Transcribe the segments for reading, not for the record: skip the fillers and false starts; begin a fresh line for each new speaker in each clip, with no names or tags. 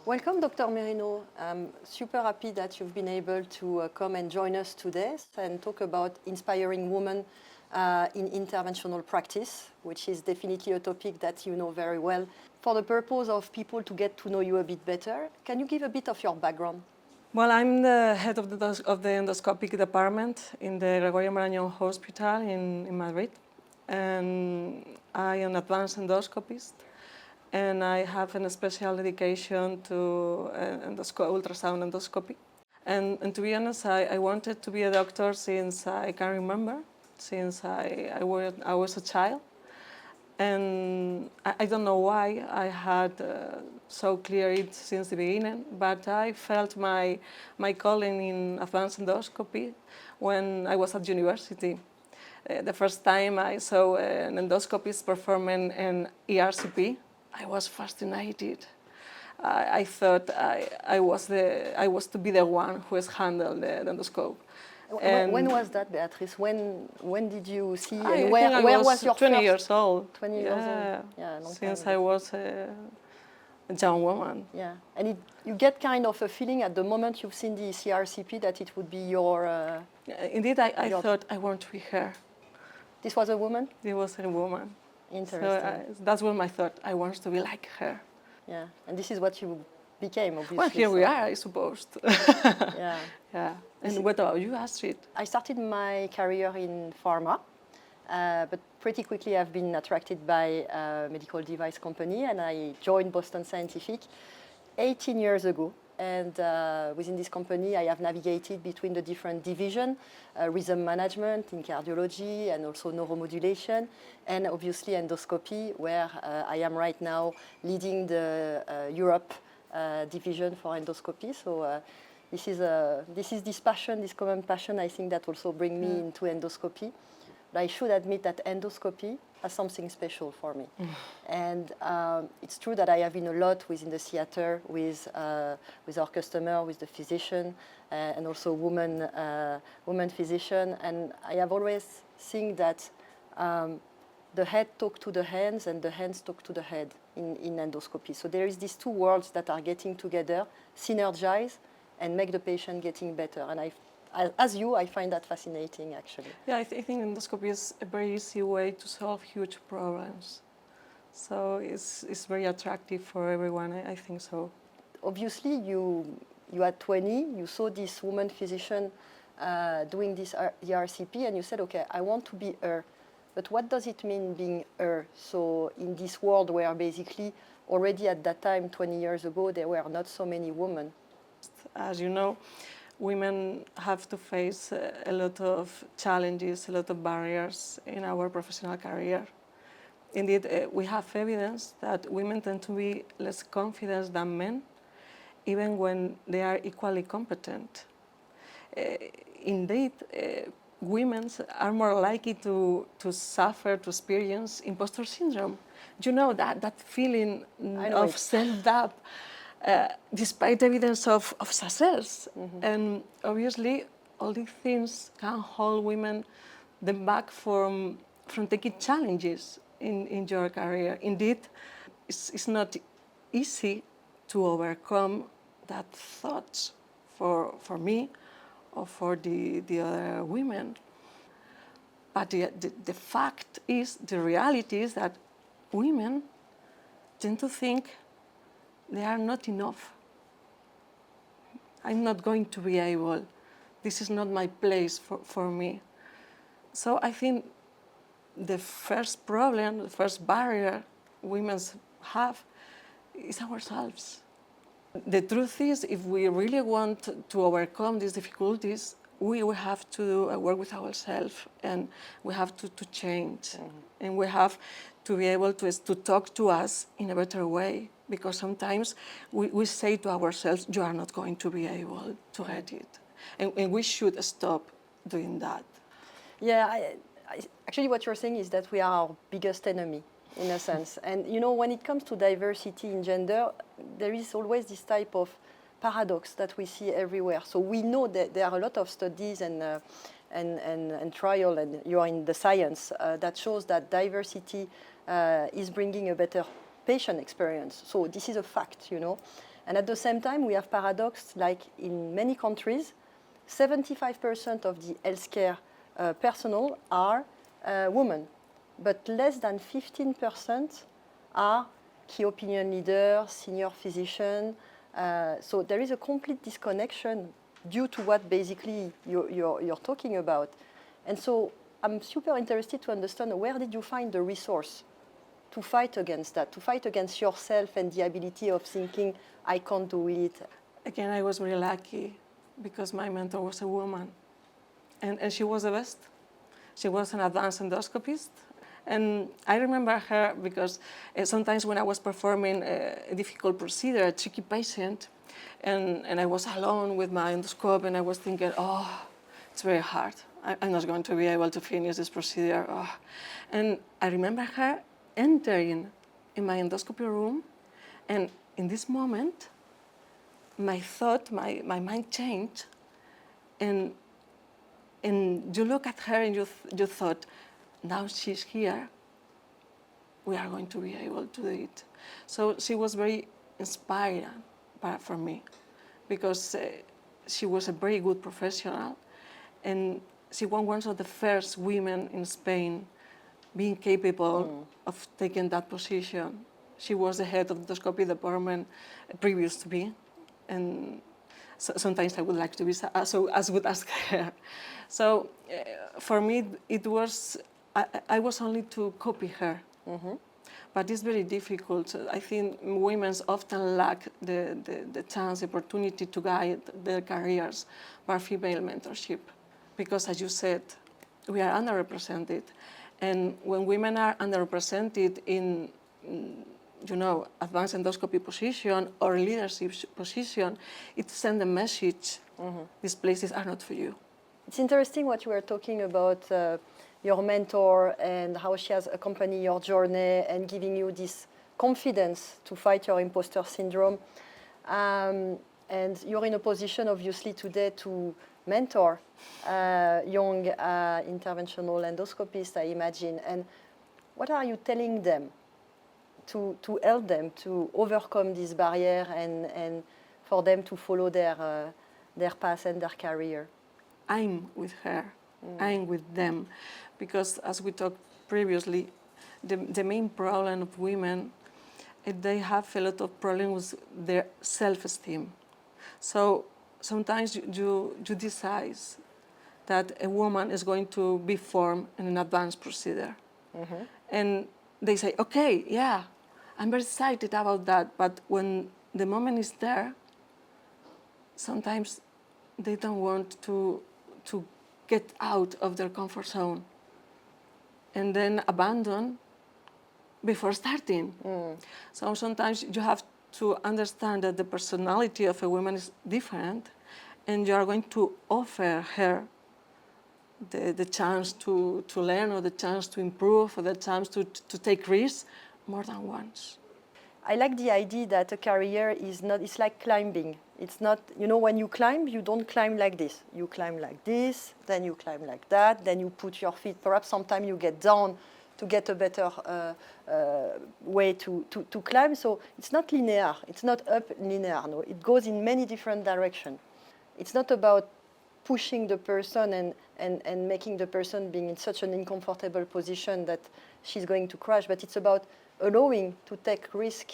Welcome, Dr. Merino. I'm super happy that you've been able to come and join us today and talk about inspiring women in interventional practice, which is definitely a topic that you know very well. For the purpose of people to get to know you a bit better, can you give a bit of your background?
Well, I'm the head of the endoscopic department in the Gregorio Marañón Hospital in Madrid. And I am an advanced endoscopist, and I have a special dedication to ultrasound endoscopy. And to be honest, I wanted to be a doctor since I can remember, since I was a child. And I don't know why I had so clear it since the beginning, but I felt my calling in advanced endoscopy when I was at university. The first time I saw an endoscopist performing an ERCP, I was fascinated. I thought I was to be the one who has handled the endoscope.
When was that, Beatriz? When did you see?
And
where was your
20
first?
years old.
20 years old.
Yeah,
A long
since
time ago.
I was a young woman.
Yeah, and you get kind of a feeling at the moment you've seen the CRCP that it would be your.
Indeed, I thought I want to be her.
This was a woman?
It was a woman.
Interesting.
So that's what I thought. I want to be like her.
Yeah, and this is what you became, obviously.
Well, here we are, I suppose.
Yeah.
Yeah. And what about you, Astrid?
I started my career in pharma, but pretty quickly I've been attracted by a medical device company, and I joined Boston Scientific 18 years ago. And within this company, I have navigated between the different divisions, rhythm management in cardiology and also neuromodulation, and obviously endoscopy, where I am right now leading the Europe division for endoscopy. So this is this passion, this common passion, I think, that also bring me into endoscopy. But I should admit that endoscopy has something special for me. And it's true that I have been a lot within the theater with our customer, with the physician, and also woman physician. And I have always seen that the head talk to the hands and the hands talk to the head in endoscopy. So there is these two worlds that are getting together, synergize, and make the patient getting better. And as you, I find that fascinating, actually.
Yeah, I think endoscopy is a very easy way to solve huge problems. So it's very attractive for everyone, I think so.
Obviously, you at 20, you saw this woman physician doing this ERCP, and you said, okay, I want to be her. But what does it mean being her? So in this world where basically already at that time, 20 years ago, there were not so many women.
As you know, women have to face a lot of challenges, a lot of barriers in our professional career. Indeed, we have evidence that women tend to be less confident than men, even when they are equally competent. Indeed, women are more likely to suffer, to experience imposter syndrome. You know, that feeling of self-doubt. Despite evidence of success. Mm-hmm. And obviously, all these things can hold women them back from taking challenges in your career. Indeed, it's not easy to overcome that thoughts for me or for the other women. But the fact is, the reality is that women tend to think they are not enough. I'm not going to be able. This is not my place for me. So I think the first problem, the first barrier women have is ourselves. The truth is, if we really want to overcome these difficulties, we will have to work with ourselves, and we have to change. Mm-hmm. And we have to be able to talk to us in a better way. Because sometimes we say to ourselves, you are not going to be able to get it. And we should stop doing that.
Yeah, actually what you're saying is that we are our biggest enemy, in a sense. And you know, when it comes to diversity in gender, there is always this type of paradox that we see everywhere. So we know that there are a lot of studies and trial, and you are in the science, that shows that diversity is bringing a better patient experience. So this is a fact, you know. And at the same time, we have paradox, like in many countries, 75% of the healthcare personnel are women, but less than 15% are key opinion leaders, senior physicians. So there is a complete disconnection due to what basically you're talking about. And so I'm super interested to understand, where did you find the resource to fight against that, to fight against yourself and the ability of thinking, I can't do it?
Again, I was really lucky because my mentor was a woman, and she was the best. She was an advanced endoscopist. And I remember her because sometimes when I was performing a difficult procedure, a tricky patient, and I was alone with my endoscope, and I was thinking, oh, it's very hard. I'm not going to be able to finish this procedure. Oh. And I remember her entering in my endoscopy room, and in this moment, my mind changed, and you look at her and you thought, now she's here, we are going to be able to do it. So she was very inspiring for me, because she was a very good professional, and she was one of the first women in Spain being capable of taking that position. She was the head of the endoscopy department previous to me, and sometimes I would like to be so as good as her. So for me, it was, I was only to copy her. Mm-hmm. But it's very difficult. I think women often lack the chance, the opportunity to guide their careers by female mentorship. Because as you said, we are underrepresented. And when women are underrepresented in advanced endoscopy position or leadership position, it sends a message, these places are not for you.
It's interesting what you were talking about, your mentor and how she has accompanied your journey and giving you this confidence to fight your imposter syndrome. And you're in a position, obviously, today to mentor young interventional endoscopists, I imagine. And what are you telling them to help them to overcome this barrier and for them to follow their path and their career?
I'm with her, I'm with them, because as we talked previously, the main problem of women, they have a lot of problems with their self-esteem. So sometimes you decide that a woman is going to be formed in an advanced procedure. Mm-hmm. And they say, okay, yeah, I'm very excited about that, but when the moment is there, sometimes they don't want to get out of their comfort zone and then abandon before starting. So sometimes you have to understand that the personality of a woman is different, and you are going to offer her the chance to learn, or the chance to improve, or the chance to take risks more than once.
I like the idea that a career is not, it's like climbing. It's not, when you climb, you don't climb like this. You climb like this, then you climb like that, then you put your feet, perhaps sometimes you get down to get a better way to climb. So it's not linear, it's not up linear, no. It goes in many different directions. It's not about pushing the person and making the person being in such an uncomfortable position that she's going to crash, but it's about allowing to take risk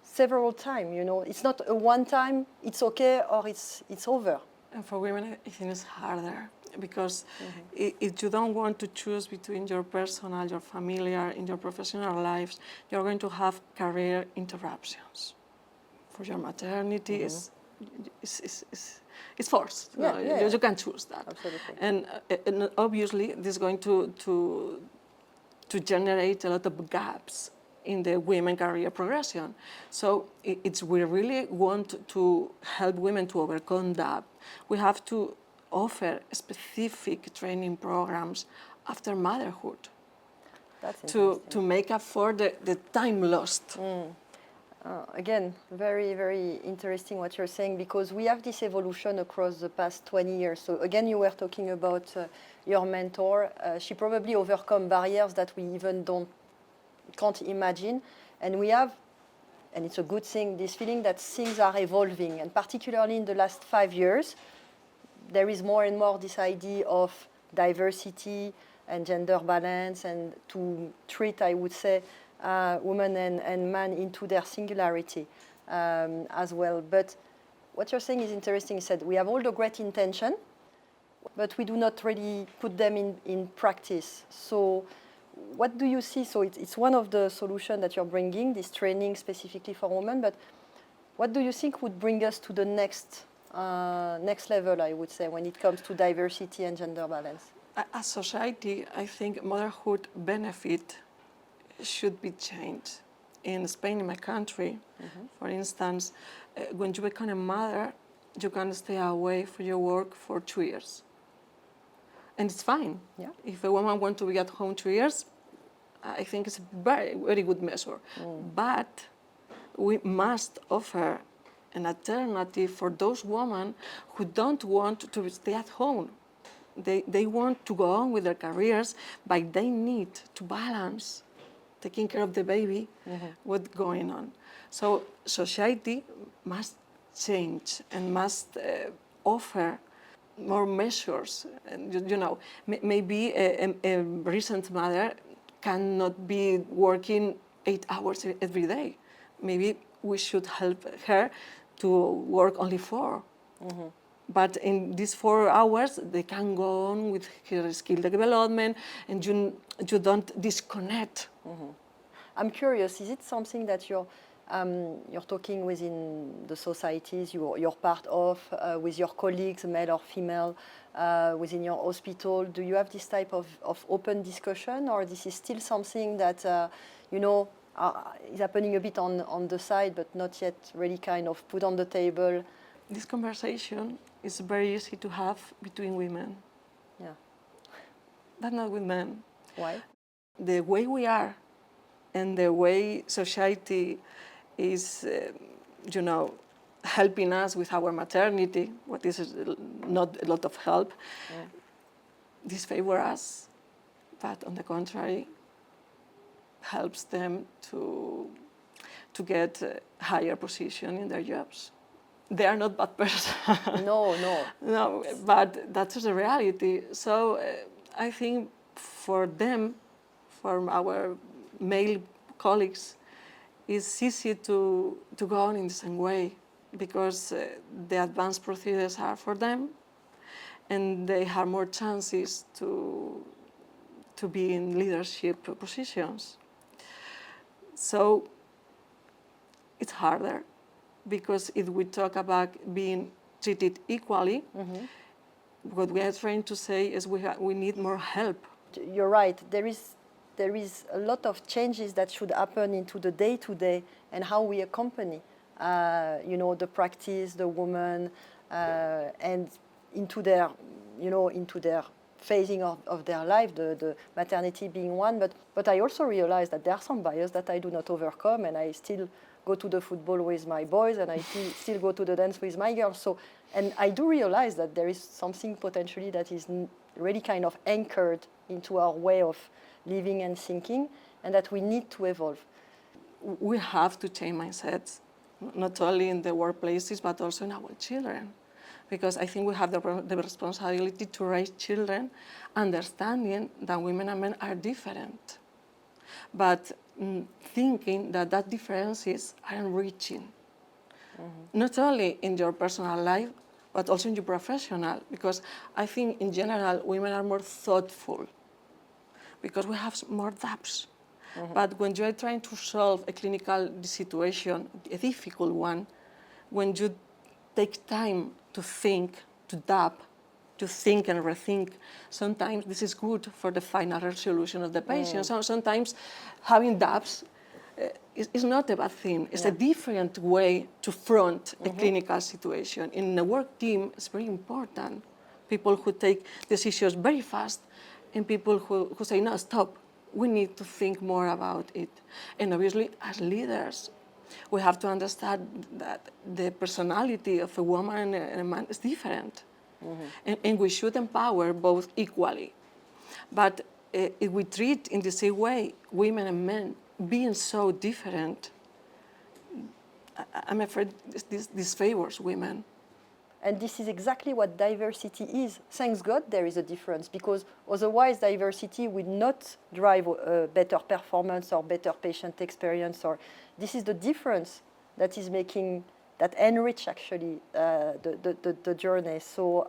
several times. It's not a one time, it's okay, or it's over.
And for women, I think it's harder, because if you don't want to choose between your personal, your familiar, and your professional lives, you're going to have career interruptions. For your maternity, it's forced. You can't choose that.
Absolutely.
And obviously, this is going to generate a lot of gaps in the women career progression. So we really want to help women to overcome that. We have to offer specific training programs after motherhood.
That's
to make up for the time lost.
Again, very, very interesting what you're saying, because we have this evolution across the past 20 years. So again, you were talking about your mentor. She probably overcome barriers that we even can't imagine. And we have and it's a good thing, this feeling that things are evolving, and particularly in the last 5 years, there is more and more this idea of diversity and gender balance, and to treat, I would say, women and men into their singularity as well. But what you're saying is interesting. You said we have all the great intention, but we do not really put them in practice. So what do you see? So it's one of the solutions that you're bringing, this training specifically for women, but what do you think would bring us to the next level, I would say, when it comes to diversity and gender balance?
As society, I think motherhood benefit should be changed. In Spain, in my country, for instance, when you become a mother, you can stay away from your work for 2 years. And it's fine.
Yeah.
If a woman wants to be at home 2 years, I think it's a very, very good measure. But we must offer an alternative for those women who don't want to stay at home. They want to go on with their careers, but they need to balance taking care of the baby, what's going on. So society must change and must offer more measures. And you know, maybe a recent mother cannot be working 8 hours every day. Maybe we should help her to work only 4. But in these 4 hours, they can go on with her skill development, and you don't disconnect.
I'm curious, is it something that you're talking within the societies you're part of, with your colleagues, male or female, within your hospital? Do you have this type of open discussion, or this is still something that, is happening a bit on the side, but not yet really kind of put on the table?
This conversation is very easy to have between women.
Yeah.
But not with men.
Why?
The way we are and the way society is, helping us with our maternity, what is not a lot of help, this favors us, but on the contrary, helps them to get a higher position in their jobs. They are not bad persons.
No.
No, but that's the reality. So I think for them, for our male colleagues, it's easy to go on in the same way, because the advanced procedures are for them, and they have more chances to be in leadership positions. So it's harder, because if we talk about being treated equally, what we are trying to say is we need more help.
You're right. There is a lot of changes that should happen into the day-to-day and how we accompany, the practice, the woman, and into their phasing of their life, the maternity being one. But I also realize that there are some barriers that I do not overcome, and I still go to the football with my boys, and I still go to the dance with my girls. So, and I do realize that there is something potentially that is really kind of anchored into our way of living and thinking, and that we need to evolve.
We have to change mindsets, not only in the workplaces, but also in our children. Because I think we have the responsibility to raise children understanding that women and men are different, but thinking that differences are enriching, not only in your personal life, but also in your professional. Because I think in general, women are more thoughtful, because we have more doubts. But when you are trying to solve a clinical situation, a difficult one, when you take time to think, to doubt, to think and rethink, sometimes this is good for the final resolution of the patient. So sometimes having doubts is not a bad thing. It's a different way to front a clinical situation. In a work team, it's very important. People who take decisions very fast, and people who say, no, stop, we need to think more about it. And obviously, as leaders, we have to understand that the personality of a woman and a man is different. And we should empower both equally. But if we treat in the same way women and men being so different, I'm afraid this favors women.
And this is exactly what diversity is. Thanks God there is a difference, because otherwise diversity will not drive better performance or better patient experience. Or this is the difference that is making, that enrich actually the journey. So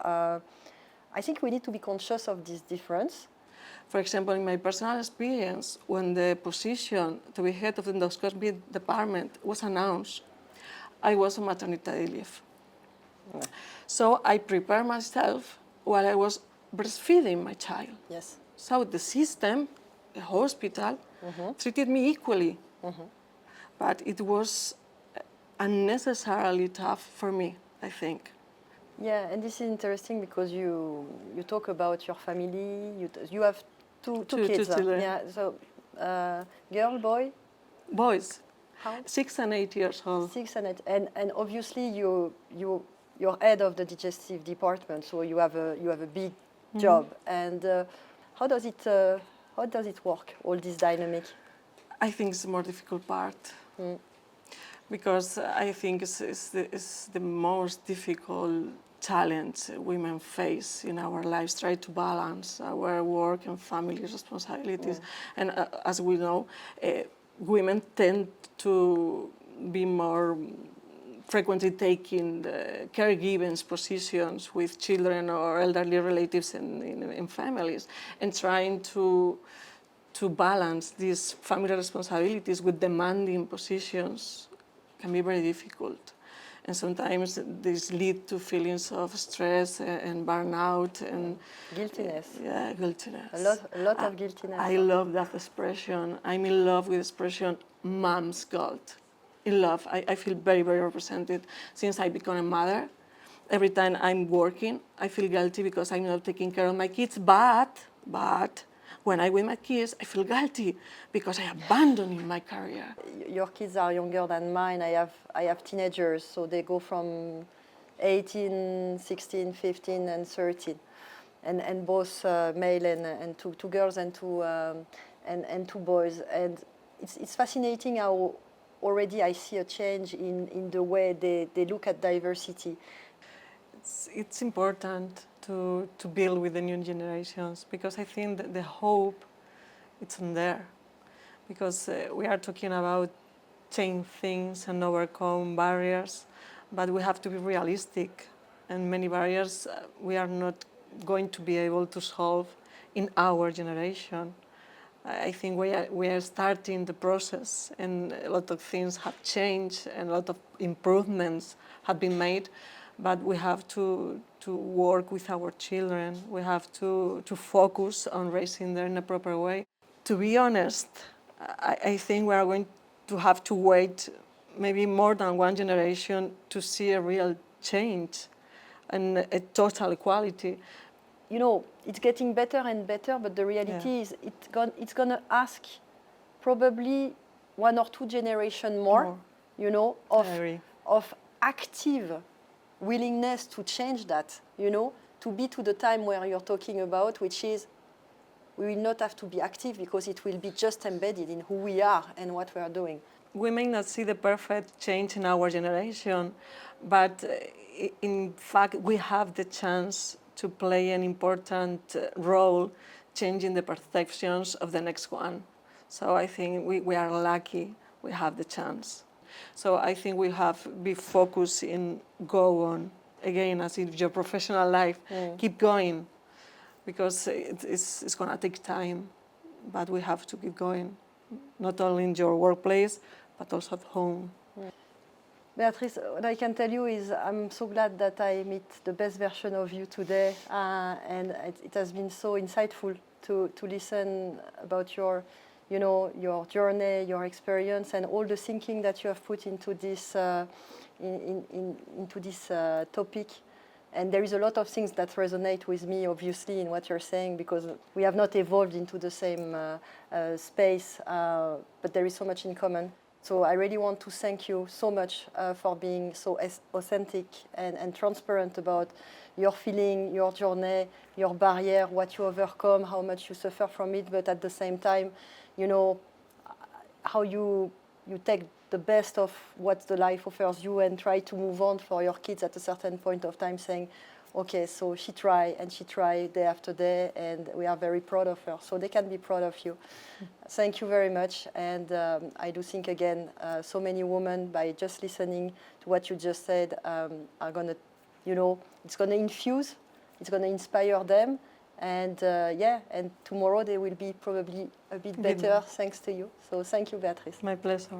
I think we need to be conscious of this difference.
For example, in my personal experience, when the position to be head of the endoscopy department was announced, I was on maternity leave. So I prepared myself while I was breastfeeding my child.
Yes.
So the system, the hospital, treated me equally. But it was unnecessarily tough for me, I think.
Yeah, and this is interesting because you talk about your family. You have two kids.
Two children.
Yeah. So girl, boy.
Boys,
How?
6 and 8 years old.
6 and 8, and obviously you're head of the digestive department, so you have a big job. And how does it work? All this dynamic.
I think it's the more difficult part, because I think it's the most difficult challenge women face in our lives. Try to balance our work and family responsibilities, and as we know, women tend to be more frequently taking the caregiving positions with children or elderly relatives in families, and trying to balance these family responsibilities with demanding positions can be very difficult. And sometimes this leads to feelings of stress and burnout and
Guiltiness.
Yeah, guiltiness.
A lot of guiltiness.
I love that expression. I'm in love with the expression mom's guilt. In love. I feel very, very represented since I became a mother. Every time I'm working, I feel guilty because I'm not taking care of my kids. But when I'm with my kids, I feel guilty because I abandoned my career.
Your kids are younger than mine. I have teenagers, so they go from 18, 16, 15, and 13, and both male and two girls and two boys. And it's fascinating how already I see a change in the way they look at diversity.
It's important to build with the new generations, because I think that the hope it's in there, because we are talking about change things and overcome barriers, but we have to be realistic, and many barriers we are not going to be able to solve in our generation. I think we are starting the process, and a lot of things have changed and a lot of improvements have been made, but we have to work with our children. We have to focus on raising them in a proper way. To be honest, I think we are going to have to wait maybe more than one generation to see a real change and a total equality.
You know, it's getting better and better, but the reality is it's going to ask probably 1 or 2 generations more, you know, of active willingness to change that, you know, to be to the time where you're talking about, which is we will not have to be active because it will be just embedded in who we are and what we are doing.
We may not see the perfect change in our generation, but in fact we have the chance to play an important role changing the perceptions of the next one. So I think we are lucky we have the chance. So I think we have to be focused in go on, again, as in your professional life, keep going, because it's going to take time, but we have to keep going, not only in your workplace, but also at home.
Beatriz, what I can tell you is I'm so glad that I meet the best version of you today, and it has been so insightful to listen about your journey, your experience, and all the thinking that you have put into this into this topic. And there is a lot of things that resonate with me, obviously, in what you're saying, because we have not evolved into the same space, but there is so much in common. So I really want to thank you so much for being so authentic and transparent about your feeling, your journey, your barrier, what you overcome, how much you suffer from it, but at the same time, you know, how you you take the best of what the life offers you and try to move on for your kids at a certain point of time, saying, okay, so she tried and she tried day after day, and we are very proud of her. So they can be proud of you. Thank you very much. And I do think, again, so many women, by just listening to what you just said, are going to, you know, it's going to infuse, it's going to inspire them. And yeah, and tomorrow they will be probably a bit better thanks to you. So thank you, Beatriz.
My pleasure.